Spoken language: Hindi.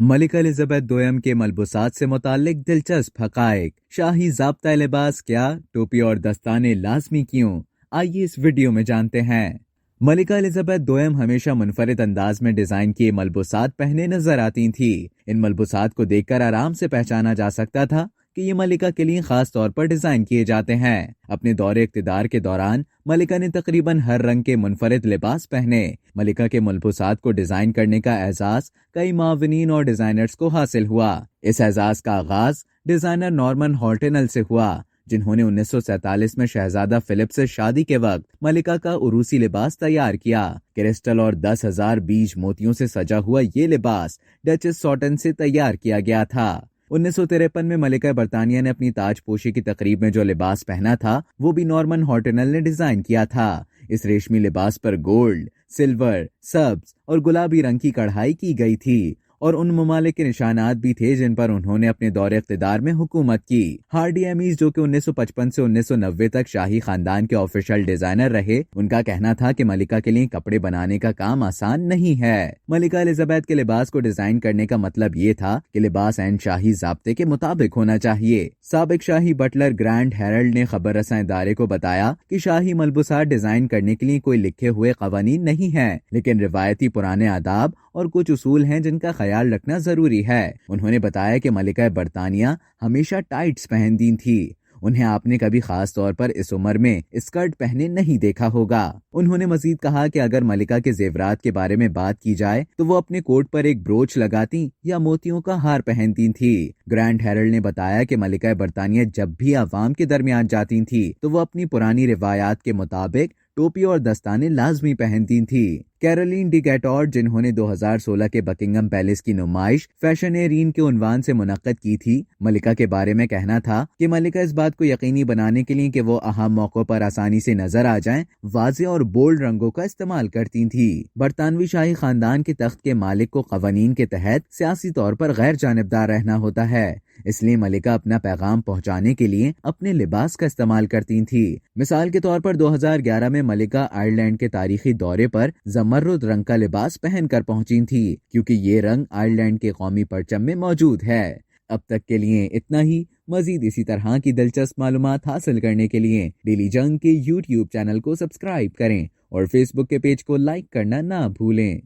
मलिका एलिजाबेथ दोयम के मलबूसात से मुताल्लिक दिलचस्प हकायक। शाही ज़ाब्ता लिबास क्या, टोपी और दस्ताने लाजमी क्यों? आइए इस वीडियो में जानते हैं। मलिका एलिजाबेथ दोयम हमेशा मुनफरिद अंदाज में डिजाइन किए मलबूसात पहने नजर आती थी। इन मलबूसात को देखकर आराम से पहचाना जा सकता था कि ये मलिका के लिए खास तौर पर डिजाइन किए जाते हैं। अपने दौरे इख्तिदार के दौरान मलिका ने तकरीबन हर रंग के मुनफरिद लिबास पहने। मलिका के मलबूसात को डिजाइन करने का एजाज कई मावनीन और डिजाइनर्स को हासिल हुआ। इस एजाज का आगाज डिजाइनर नॉर्मन हॉर्टेनल से हुआ, जिन्होंने 1947 में शहजादा फिलिप से शादी के वक्त मलिका का उरूसी लिबास तैयार किया। क्रिस्टल और 10,000 बीज मोतियों से सजा हुआ ये लिबास डचेस सॉटन से तैयार किया गया था। 1953 में मलिका बरतानिया ने अपनी ताजपोशी की तकरीब में जो लिबास पहना था वो भी नॉर्मन हॉर्टेनल ने डिजाइन किया था। इस रेशमी लिबास पर गोल्ड, सिल्वर, सब्ज और गुलाबी रंग की कढ़ाई की गई थी और उन ममालिक के निशानात भी थे जिन पर उन्होंने अपने दौरे इख्तिदार में हुकूमत की। हार्डी एमीज, जो कि 1955 से 1990 तक शाही खानदान के ऑफिशियल डिजाइनर रहे, उनका कहना था कि मलिका के लिए कपड़े बनाने का काम आसान नहीं है। मलिका एलिजाबेथ के लिबास को डिजाइन करने का मतलब ये था कि लिबास एन शाही ज़ाब्ते के मुताबिक होना चाहिए। साबिक शाही बटलर ग्रैंड हेरल्ड ने खबर रसां इदारे को बताया कि शाही मलबूसात डिजाइन करने के लिए कोई लिखे हुए कवानीन नहीं है, लेकिन रिवायती पुराने आदाब और कुछ उसूल हैं जिनका ख्याल रखना जरूरी है। उन्होंने बताया कि मलिका बरतानिया हमेशा टाइट्स पहनती थी। उन्हें आपने कभी खास तौर पर इस उम्र में स्कर्ट पहने नहीं देखा होगा। उन्होंने मजीद कहा कि अगर मलिका के जेवरात के बारे में बात की जाए तो वो अपने कोट पर एक ब्रोच लगाती या मोतियों का हार पहनती थी। ग्रैंड हेरल्ड ने बताया कि मलिका बरतानिया जब भी अवाम के दरमियान जाती थी तो वो अपनी पुरानी रिवायात के मुताबिक टोपी और दस्ताने लाजमी पहनती थी। कैरोलिन डी गैटॉर्ड, जिन्होंने 2016 के बकिंगम पैलेस की नुमाइश फैशन ए रीन के उन्वान से मुनक्कद की थी, मलिका के बारे में कहना था कि मलिका इस बात को यकीनी बनाने के लिए कि वो अहम मौकों पर आसानी से नजर आ जाएं, वाज़े और बोल्ड रंगों का इस्तेमाल करती थी। बरतानवी शाही खानदान के तख्त के मालिक को कवानीन के तहत सियासी तौर पर गैर जानिबदार रहना होता है, इसलिए मलिका अपना पैगाम पहुंचाने के लिए अपने लिबास का इस्तेमाल करती थी। मिसाल के तौर पर 2011 में मलिका आयरलैंड के तारीखी दौरे पर जमर्रुद रंग का लिबास पहनकर पहुंची थी, क्योंकि ये रंग आयरलैंड के कौमी परचम में मौजूद है। अब तक के लिए इतना ही। मजीद इसी तरह की दिलचस्प मालूमात हासिल करने के लिए डेली जंग के YouTube चैनल को सब्सक्राइब करें और Facebook के पेज को लाइक करना ना भूलें।